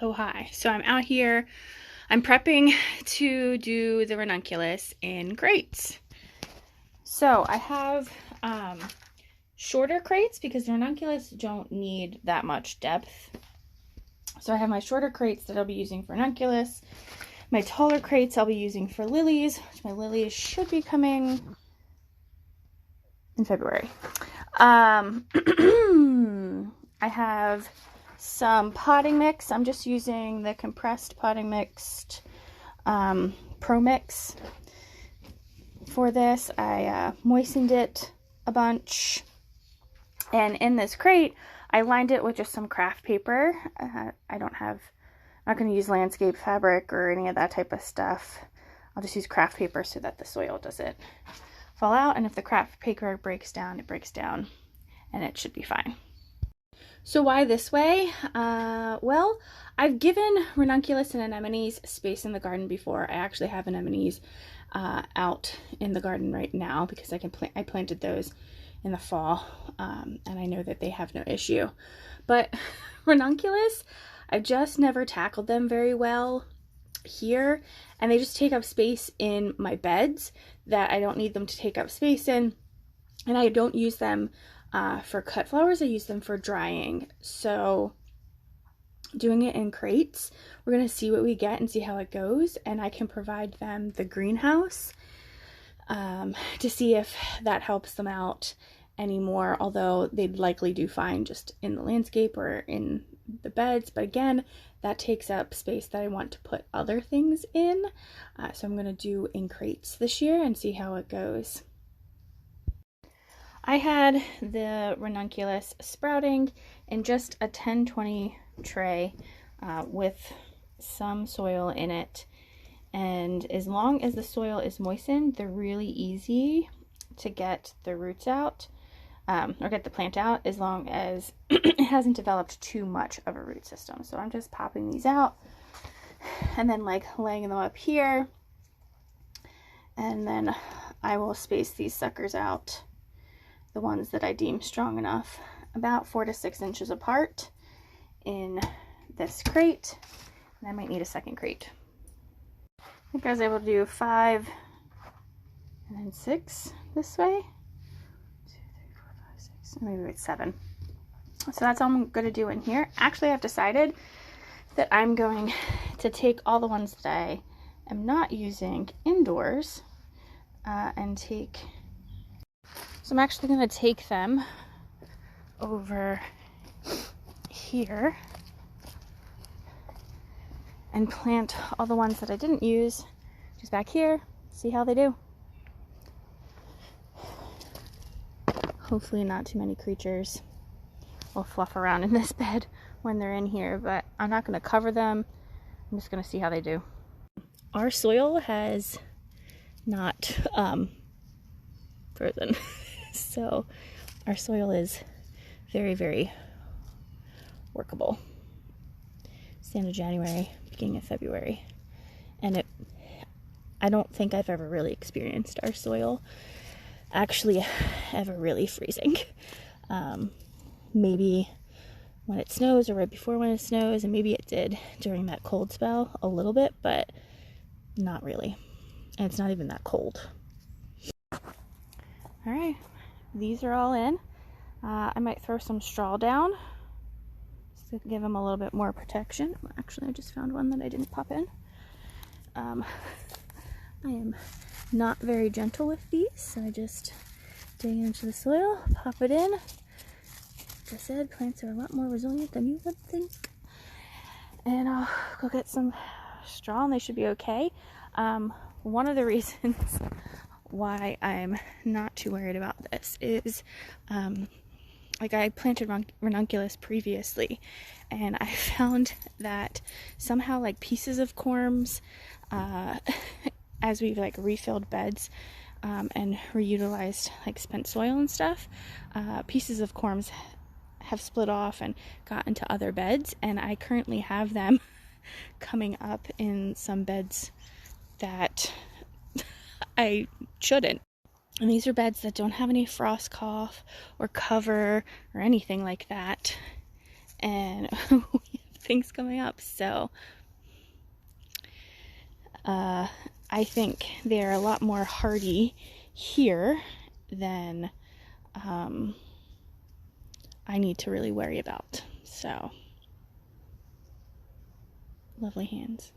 Oh, hi. So I'm out here. I'm prepping to do the ranunculus in crates. So I have shorter crates because the ranunculus don't need that much depth. So I have my shorter crates that I'll be using for ranunculus. My taller crates I'll be using for lilies, which my lilies should be coming in February. I have some potting mix. I'm just using the compressed potting mix Pro Mix for this. I moistened it a bunch, and in this crate I lined it with just some craft paper. I'm not going to use landscape fabric or any of that type of stuff. I'll just use craft paper so that the soil doesn't fall out, and if the craft paper breaks down, it breaks down and it should be fine. So why this way? Well, I've given ranunculus and anemones space in the garden before. I actually have anemones out in the garden right now because I planted those in the fall, and I know that they have no issue. But ranunculus, I've just never tackled them very well here, and they just take up space in my beds that I don't need them to take up space in, and I don't use them for cut flowers. I use them for drying. So doing it in crates, we're going to see what we get and see how it goes, and I can provide them the greenhouse to see if that helps them out anymore, although they'd likely do fine just in the landscape or in the beds. But again, that takes up space that I want to put other things in. So I'm going to do in crates this year and see how it goes. I had the ranunculus sprouting in just a 10-20 tray with some soil in it. And as long as the soil is moistened, they're really easy to get the roots out, or get the plant out, as long as it hasn't developed too much of a root system. So I'm just popping these out and then like laying them up here. And then I will space these suckers out, the ones that I deem strong enough, about 4 to 6 inches apart in this crate. And I might need a second crate. I think I was able to do 5 and then 6 this way. 2, 3, 4, 5, 6, maybe it's 7. So that's all I'm going to do in here. Actually, I've decided that I'm going to take all the ones that I am not using indoors and take... So I'm actually going to take them over here and plant all the ones that I didn't use just back here, see how they do. Hopefully not too many creatures will fluff around in this bed when they're in here, but I'm not going to cover them. I'm just going to see how they do. Our soil has not frozen. So our soil is very, very workable. It's the end of January, beginning of February. And I don't think I've ever really experienced our soil actually ever really freezing. Maybe when it snows or right before when it snows, and maybe it did during that cold spell a little bit, but not really. And it's not even that cold. All right. These are all in. I might throw some straw down just to give them a little bit more protection. Actually, I just found one that I didn't pop in. I am not very gentle with these, so I just dig into the soil, pop it in. Like I said, plants are a lot more resilient than you would think. And I'll go get some straw and they should be okay. One of the reasons why I'm not too worried about this is like I planted ranunculus previously, and I found that somehow like pieces of corms, as we've like refilled beds and reutilized like spent soil and stuff, pieces of corms have split off and got into other beds, and I currently have them coming up in some beds that I shouldn't. And these are beds that don't have any frost cough or cover or anything like that. And we have things coming up. So I think they're a lot more hardy here than I need to really worry about. So, lovely hands.